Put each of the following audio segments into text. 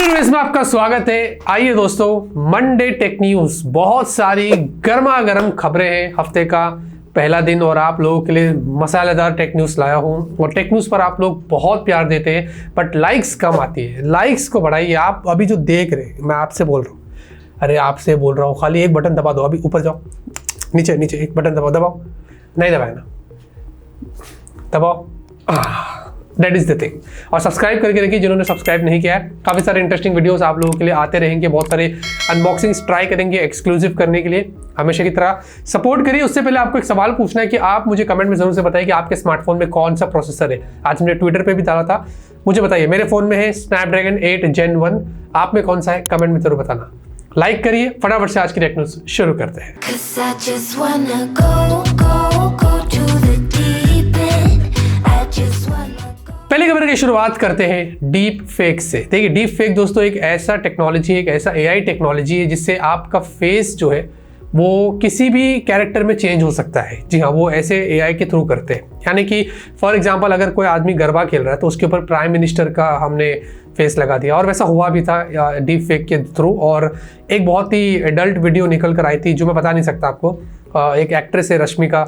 इसमें आपका स्वागत है। आइए दोस्तों, मंडे टेक न्यूज, बहुत सारी गर्मा गर्म खबरें हैं। हफ्ते का पहला दिन और आप लोगों के लिए मसालेदार टेक न्यूज लाया हूं। और टेक न्यूज पर आप लोग बहुत प्यार देते हैं बट लाइक्स कम आती है। लाइक्स को बढ़ाइए। आप अभी जो देख रहे हैं, मैं आपसे बोल रहा हूँ, अरे आपसे बोल रहा हूँ, खाली एक बटन दबा दो। अभी ऊपर जाओ, नीचे नीचे एक बटन दबाओ, नहीं दबाया ना, दबाओ। That is the thing. और सब्सक्राइब करके रखिए जिन्होंने सब्सक्राइब नहीं किया है। काफ़ी सारे इंटरेस्टिंग वीडियोस आप लोगों के लिए आते रहेंगे। बहुत सारे अनबॉक्सिंग्स ट्राई करेंगे एक्सक्लूसिव करने के लिए। हमेशा की तरह सपोर्ट करिए। उससे पहले आपको एक सवाल पूछना है कि आप मुझे कमेंट में जरूर से बताइए कि आपके स्मार्टफोन में कौन सा प्रोसेसर है। आज मैंने ट्विटर पर भी डाला था, मुझे बताइए। मेरे फोन में है स्नैपड्रैगन 8 Gen 1। आप में कौन सा है, कमेंट में जरूर बताना। लाइक करिए। फटाफट से आज की टेक न्यूज शुरू करते हैं। पहले खबर की शुरुआत करते हैं डीप फेक से। देखिए, डीप फेक दोस्तों एक ऐसा टेक्नोलॉजी है, एक ऐसा एआई टेक्नोलॉजी है जिससे आपका फेस जो है वो किसी भी कैरेक्टर में चेंज हो सकता है। जी हाँ, वो ऐसे एआई के थ्रू करते हैं। यानी कि फॉर एग्जांपल अगर कोई आदमी गरबा खेल रहा है तो उसके ऊपर प्राइम मिनिस्टर का हमने फेस लगा दिया, और वैसा हुआ भी था डीप फेक के थ्रू। और एक बहुत ही एडल्ट वीडियो निकल कर आई थी जो मैं बता नहीं सकता आपको। एक एक्ट्रेस है रश्मिका,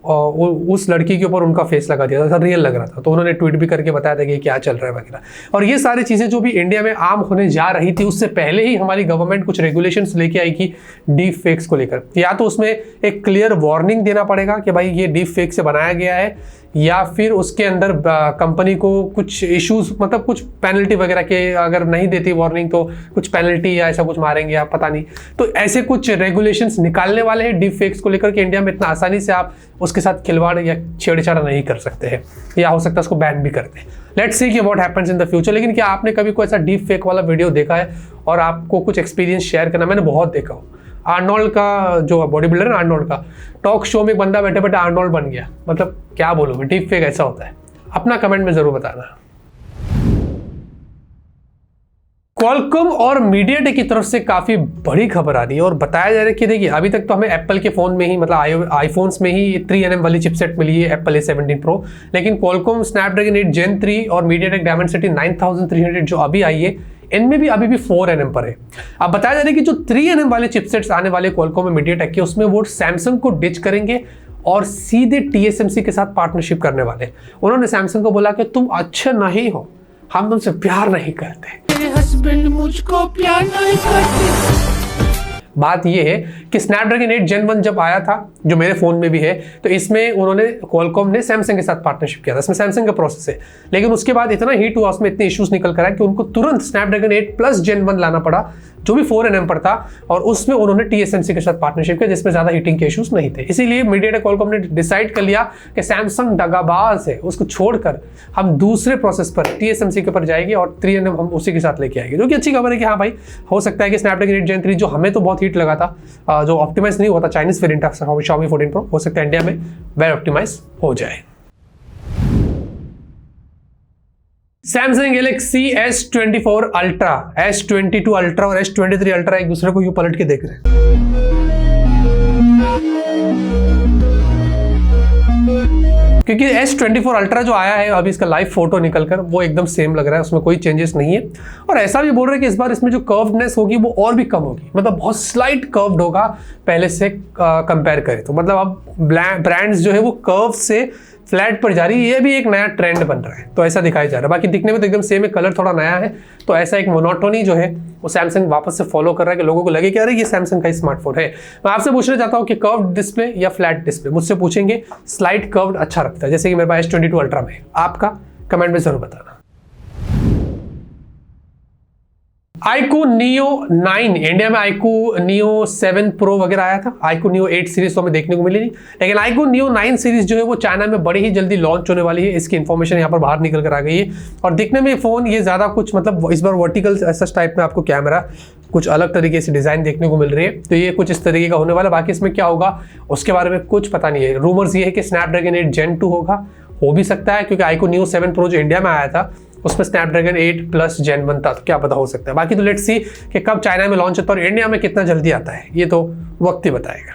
उस लड़की के ऊपर उनका फेस लगा दिया था, रियल लग रहा था। तो उन्होंने ट्वीट भी करके बताया था कि क्या चल रहा है वगैरह। और ये सारी चीज़ें जो भी इंडिया में आम होने जा रही थी, उससे पहले ही हमारी गवर्नमेंट कुछ रेगुलेशंस लेके आई कि डीप फेक्स को लेकर। या तो उसमें एक क्लियर वार्निंग देना पड़ेगा कि भाई ये डीप फेक से बनाया गया है, या फिर उसके अंदर कंपनी को कुछ इश्यूज, मतलब कुछ पेनल्टी वगैरह के, अगर नहीं देती वार्निंग तो कुछ पेनल्टी या ऐसा कुछ मारेंगे, या पता नहीं। तो ऐसे कुछ रेगुलेशंस निकालने वाले हैं डीप फेक्स को लेकर कि इंडिया में इतना आसानी से आप उसके साथ खिलवाड़ या छेड़छाड़ नहीं कर सकते हैं, या हो सकता है उसको बैन भी कर दें। लेट्स सी कि what happens in the future. लेकिन क्या आपने कभी कोई ऐसा डीप फेक वाला वीडियो देखा है और आपको कुछ एक्सपीरियंस शेयर करना? मैंने बहुत देखा हूँ। आर्नोल्ड का जो बॉडी बिल्डर है, आर्नोल्ड का टॉक शो में एक बंदा बैठे बैठे आर्नोल्ड बन गया। मतलब क्या बोलूँ, डीप फेक ऐसा होता है। अपना कमेंट में जरूर बताना। क्वालकॉम और मीडियाटेक की तरफ से काफी बड़ी खबर आ रही है और बताया जा रहा है कि देखिए, अभी तक तो हमें एप्पल के फोन में ही, मतलब आईफोन्स में ही 3nm वाली चिपसेट मिली है, एप्पल A17 Pro। लेकिन क्वालकॉम स्नैपड्रैगन 8 Gen 3 और मीडियाटेक डायमेंसिटी 9300 जो अभी आई है, इनमें भी अभी भी 4nm पर है। अब बताया जा रहा है कि जो 3nm वाले चिपसेट्स आने वाले क्वालकॉम और मीडियाटेक के, उसमें वो सैमसंग को डिच करेंगे और सीधे TSMC के साथ पार्टनरशिप करने वाले। उन्होंने सैमसंग को बोला कि तुम अच्छे नहीं हो, हम तुमसे प्यार नहीं करते, मेरे हस्बैंड मुझको प्यार नहीं करते। बात यह है कि स्नैपड्रैगन 8 Gen 1 जब आया था, जो मेरे फोन में भी है, तो इसमें उन्होंने, क्वालकॉम ने सैमसंग के साथ पार्टनरशिप किया था। इसमें सैमसंग का प्रोसेस है। लेकिन उसके बाद इतना हीट हुआ, उसमें इतने इश्यूज निकल कर आए कि उनको तुरंत स्नैपड्रैगन 8 Plus Gen 1 लाना पड़ा, जो भी 4nm पर था। और उसमें उन्होंने TSMC के साथ पार्टनरशिप किया, जिसमें ज्यादा हीटिंग के इश्यूज नहीं थे। इसीलिए मीडियाटेक क्वालकॉम ने डिसाइड कर लिया कि सैमसंग दगाबाज है, उसको छोड़कर हम दूसरे प्रोसेस पर TSMC के ऊपर जाएंगे और 3nm हम उसी के साथ लेके आएंगे। जो कि अच्छी खबर है कि हाँ भाई, हो सकता है कि स्नैपड्रैगन 8 Gen 3 जो हमें तो बहुत हीट लगा था, जो ऑप्टिमाइज नहीं हुआ था, चाइनीज वेरिएंट था Xiaomi 14 Pro, हो सकता है इंडिया में वेल ऑप्टिमाइज हो जाए। Samsung Galaxy S24 Ultra, S22 Ultra और S23 Ultra एक दूसरे को यूं पलट के देख रहे हैं। क्योंकि S24 Ultra जो आया है, अभी इसका लाइव फोटो निकलकर, वो एकदम सेम लग रहा है, उसमें कोई चेंजेस नहीं है। और ऐसा भी बोल रहे हैं कि इस बार इसमें जो कर्व्डनेस होगी वो और भी कम होगी, मतलब बहुत स्लाइट कर्व्ड होगा पहले से कंपेयर करें तो। मतलब अब ब्रांड्स जो है वो कर्व से फ्लैट पर जा रही है। ये भी एक नया ट्रेंड बन रहा है, तो ऐसा दिखाई जा रहा है। बाकी दिखने में तो एकदम सेम है, कलर थोड़ा नया है। तो ऐसा एक मोनोटोनी जो है वो सैमसंग वापस से फॉलो कर रहा है कि लोगों को लगे कि अरे ये सैमसंग का ही स्मार्टफोन है। मैं आपसे पूछना चाहता हूँ कि कर्व्ड डिस्प्ले या फ्लैट डिस्प्ले? मुझसे पूछेंगे, स्लाइड कर्व्ड अच्छा लगता है, जैसे कि मेरे पास S22 Ultra में। आपका कमेंट में जरूर बताना। iQOO Neo 9, इंडिया में iQOO Neo 7 Pro वगैरह आया था। iQOO Neo 8 सीरीज तो हमें देखने को मिली नहीं, लेकिन iQOO Neo 9 सीरीज जो है वो चाइना में बड़ी ही जल्दी लॉन्च होने वाली है। इसकी इन्फॉर्मेशन यहाँ पर बाहर निकल कर आ गई है। और दिखने में फोन ये ज्यादा कुछ, मतलब इस बार वर्टिकल ऐसा टाइप में आपको कैमरा कुछ अलग तरीके से डिजाइन देखने को मिल रही है। तो ये कुछ इस तरीके का होने वाला। बाकी इसमें क्या होगा उसके बारे में कुछ पता नहीं है। रूमर्स ये है कि स्नैपड्रैगन 8 Gen 2 होगा, हो भी सकता है, क्योंकि iQOO Neo 7 Pro जो इंडिया में आया था उसमें स्नैपड्रैगन 8 Plus Gen 1 था, तो क्या पता हो सकता है। बाकी तो लेट्स सी कि कब चाइना में लॉन्च होता है और इंडिया में कितना जल्दी आता है, ये तो वक्त ही बताएगा।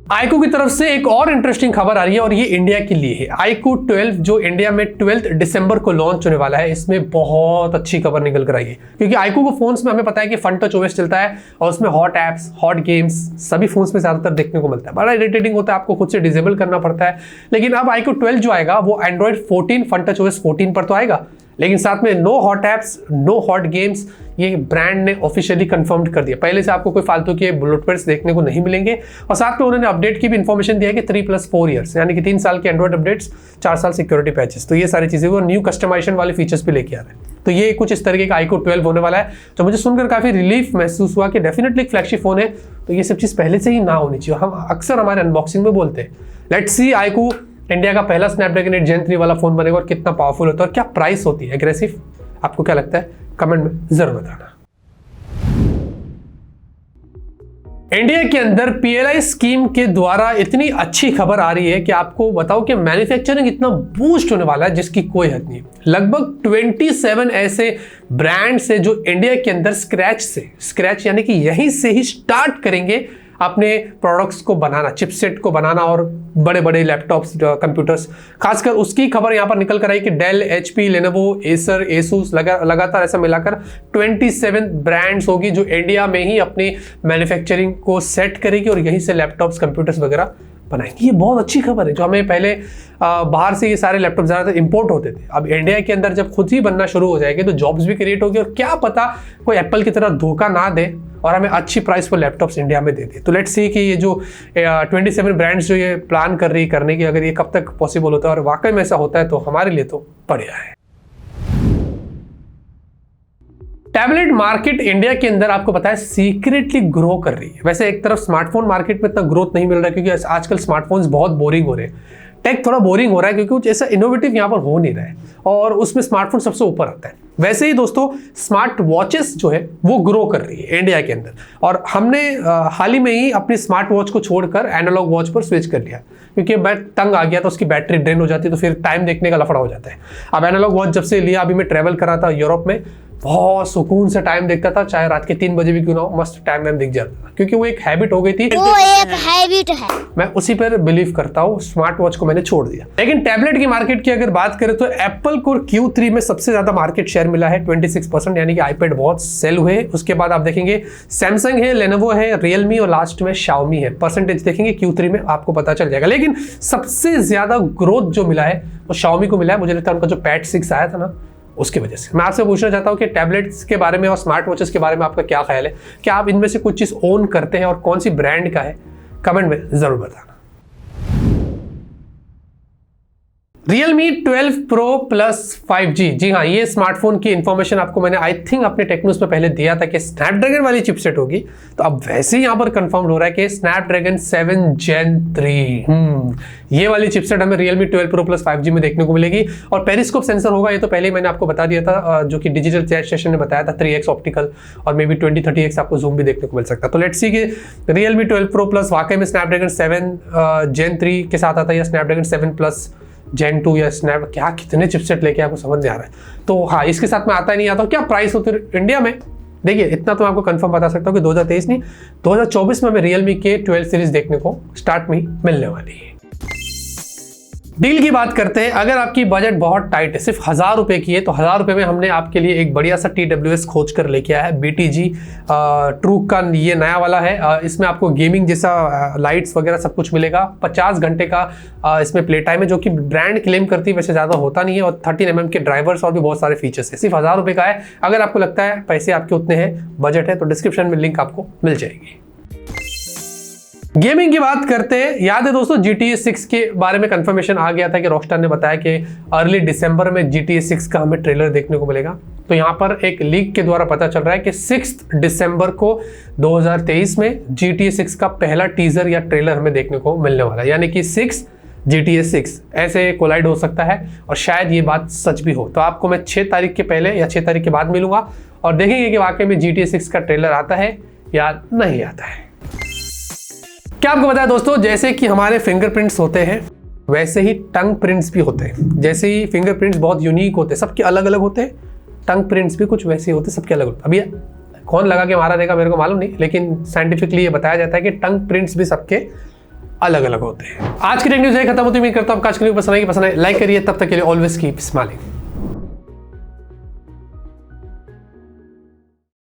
iQOO की तरफ से एक और इंटरेस्टिंग खबर आ रही है और ये इंडिया के लिए है। iQOO 12 जो इंडिया में 12 दिसंबर को लॉन्च होने वाला है, इसमें बहुत अच्छी खबर निकल कर आई है, क्योंकि iQOO को फोन्स में हमें पता है कि फन टच ओएस चलता है और उसमें हॉट एप्स, हॉट गेम्स सभी फोन्स में ज्यादातर देखने को मिलता है। बड़ा इरिटेटिंग होता है, आपको खुद से डिसेबल करना पड़ता है। लेकिन अब iQOO 12 जो आएगा वो एंड्रॉइड 14 फन टच ओएस 14 पर तो आएगा, लेकिन साथ में no hot apps, no hot games, ये ब्रांड ने ऑफिशियली कंफर्म्ड कर दिया। पहले से आपको कोई फालतू के बुलेटवेयर्स देखने को नहीं मिलेंगे और साथ में उन्होंने अपडेट की भी इन्फॉर्मेशन दिया है कि 3+4 ईयर्स यानी कि 3 साल के एंड्रॉइड अपडेट्स, 4 साल सिक्योरिटी पैचेस, तो ये सारी चीजें वो न्यू कस्टमाइजेशन वाले फीचर्स भी लेके आ रहे हैं। तो ये कुछ इस तरीके का iQOO 12 होने वाला है, तो मुझे सुनकर काफी रिलीफ महसूस हुआ कि डेफिनेटली एक फ्लैगशिप फोन है, तो ये सब चीज पहले से ही ना होनी चाहिए। हम अक्सर हमारे अनबॉक्सिंग में बोलते हैं लेट्स सी iQOO इंडिया का पहला स्नैपड्रैगन 8 Gen 3 वाला फोन बनेगा और कितना पावरफुल होता है और क्या प्राइस होती है एग्रेसिव, आपको क्या लगता है कमेंट में जरूर बताना। इंडिया के अंदर PLI स्कीम के द्वारा इतनी अच्छी खबर आ रही है कि आपको बताओ कि मैन्युफैक्चरिंग इतना बूस्ट होने वाला है जिसकी कोई हद नहीं। लगभग 27 ऐसे ब्रांड्स है जो इंडिया के अंदर स्क्रैच यानी कि यहीं से ही स्टार्ट करेंगे अपने प्रोडक्ट्स को बनाना, चिपसेट को बनाना और बड़े बड़े लैपटॉप्स, कंप्यूटर्स, खासकर उसकी खबर यहां पर निकल कर आई कि Dell, HP, Lenovo, Acer, Asus लगातार ऐसा मिलाकर 27 ब्रांड्स होगी जो इंडिया में ही अपनी मैन्युफैक्चरिंग को सेट करेगी और यहीं से लैपटॉप्स, कंप्यूटर्स वगैरह बनाएंगे। ये बहुत अच्छी खबर है। जो हमें पहले बाहर से ये सारे लैपटॉप ज़्यादातर इंपोर्ट होते थे, अब इंडिया के अंदर जब खुद ही बनना शुरू हो जाएंगे तो जॉब्स भी क्रिएट होगी और क्या पता कोई एप्पल की तरह धोखा ना दे और हमें अच्छी प्राइस पर लैपटॉप्स इंडिया में दे दे। तो लेट्स सी कि ये जो 27 ब्रांड्स जो ये प्लान कर रही करने की, अगर ये कब तक पॉसिबल होता है और वाकई में ऐसा होता है तो हमारे लिए तो बढ़िया है। टैबलेट मार्केट इंडिया के अंदर आपको पता है सीक्रेटली ग्रो कर रही है। वैसे एक तरफ स्मार्टफोन मार्केट में इतना ग्रोथ नहीं मिल रहा है क्योंकि आजकल स्मार्टफोन्स बहुत बोरिंग हो रहे हैं, टेक थोड़ा बोरिंग हो रहा है क्योंकि कुछ ऐसा इनोवेटिव यहाँ पर हो नहीं रहा है और उसमें स्मार्टफोन सबसे ऊपर आता है। वैसे ही दोस्तों स्मार्ट वॉचेस जो है वो ग्रो कर रही है इंडिया के अंदर और हमने हाल ही में ही अपनी स्मार्ट वॉच को छोड़कर एनालॉग वॉच पर स्विच कर लिया क्योंकि मैं तंग आ गया तो उसकी बैटरी ड्रेन हो जाती है तो फिर टाइम देखने का लफड़ा हो जाता है। अब एनालॉग वॉच जब से लिया, अभी मैं ट्रैवल करा था यूरोप में, बहुत सुकून से टाइम देखता था, चाहे रात के 3 बजे भी क्यों ना हो, मस्त टाइम दिख जाता था क्योंकि वो एक हैबिट हो गई थी। वो एक हैबिट है, मैं उसी पर बिलीव करता हूँ। स्मार्ट वॉच को मैंने छोड़ दिया। लेकिन टैबलेट की मार्केट की अगर बात करें तो एप्पल को Q3 में सबसे ज्यादा मार्केट शेयर मिला है 26%, यानी कि आईपैड बहुत सेल हुए। उसके बाद आप देखेंगे सैमसंग है, लेनोवो है, रियलमी और लास्ट में शाओमी है। परसेंटेज देखेंगे Q3 में आपको पता चल जाएगा। लेकिन सबसे ज्यादा ग्रोथ जो मिला है वो शाओमी को मिला है। मुझे लगता है उनका जो पैड 6 आया था ना, उसकी वजह से। मैं आपसे पूछना चाहता हूं कि टैबलेट्स के बारे में और स्मार्ट वॉचेस के बारे में आपका क्या ख्याल है? क्या आप इनमें से कुछ चीज ओन करते हैं और कौन सी ब्रांड का है? कमेंट में जरूर बताना। Realme 12 Pro Plus 5G, जी हाँ, ये स्मार्टफोन की इंफॉर्मेशन आपको मैंने आई थिंक अपने टेक्नोस में पहले दिया था कि स्नैपड्रैगन वाली चिपसेट होगी, तो अब वैसे ही यहाँ पर कंफर्म हो रहा है कि स्नैपड्रैगन 7 Gen 3 ये वाली चिपसेट हमें Realme 12 Pro Plus 5G में देखने को मिलेगी। और पेरिस्कोप सेंसर होगा, ये तो पहले ही मैंने आपको बता दिया था, जो कि डिजिटल चैट सेशन ने बताया था, 3x ऑप्टिकल और मे बी 20-30x आपको जूम भी देखने को मिल सकता है। तो लेट्स सी कि Realme 12 Pro Plus वाकई में स्नैपड्रैगन 7 Gen 3 के साथ आता है या स्नैपड्रैगन 7 Plus Gen 2 या स्नैप, क्या कितने चिपसेट लेके आपको समझ नहीं आ रहा है। तो हाँ, इसके साथ में आता ही नहीं आता। क्या प्राइस होती है इंडिया में? देखिए इतना तो मैं आपको कंफर्म बता सकता हूँ कि 2023 नहीं 2024 में हमें रियलमी के 12 सीरीज देखने को स्टार्ट में मिलने वाली है। डील की बात करते हैं। अगर आपकी बजट बहुत टाइट है, सिर्फ 1000 रुपए की है, तो 1000 रुपए में हमने आपके लिए एक बढ़िया सा TWS खोज कर लेके आया है। BTG ट्रू का ये नया वाला है। इसमें आपको गेमिंग जैसा लाइट्स वगैरह सब कुछ मिलेगा। 50 घंटे का इसमें प्ले टाइम है, जो कि ब्रांड क्लेम करती है, वैसे ज़्यादा होता नहीं है। और 13mm के ड्राइवर्स और भी बहुत सारे फीचर्स है। सिर्फ 1000 रुपए का है। अगर आपको लगता है पैसे आपके उतने हैं, बजट है, तो डिस्क्रिप्शन में लिंक आपको मिल जाएगी। गेमिंग की बात करते हैं। याद है दोस्तों GTA 6 के बारे में कंफर्मेशन आ गया था कि रॉकस्टार ने बताया कि अर्ली दिसंबर में GTA 6 का हमें ट्रेलर देखने को मिलेगा। तो यहाँ पर एक लीक के द्वारा पता चल रहा है कि 6 दिसंबर को 2023 में GTA 6 का पहला टीजर या ट्रेलर हमें देखने को मिलने वाला है। यानी कि 6 GTA 6 ऐसे कोलाइड हो सकता है और शायद ये बात सच भी हो। तो आपको मैं 6 तारीख के पहले या 6 तारीख के बाद मिलूंगा और देखेंगे कि वाकई में GTA 6 का ट्रेलर आता है या नहीं आता है। क्या आपको पता है दोस्तों, जैसे कि हमारे फिंगरप्रिंट्स होते हैं वैसे ही टंग प्रिंट्स भी होते हैं। जैसे ही फिंगरप्रिंट्स बहुत यूनिक होते हैं, सबके अलग अलग होते हैं, टंग प्रिंट्स भी कुछ वैसे ही होते हैं, सबके अलग होते हैं। अभी कौन लगा के मारा देगा मेरे को मालूम नहीं, लेकिन साइंटिफिकली ये बताया जाता है कि टंग प्रिंट्स भी सबके अलग अलग होते हैं। आज की टेक न्यूज़ खत्म होती है। उम्मीद करता हूँ आपको आज की न्यूज़ पसंद आएगी। लाइक करिए। तब तक के लिए ऑलवेज कीप स्माइलिंग।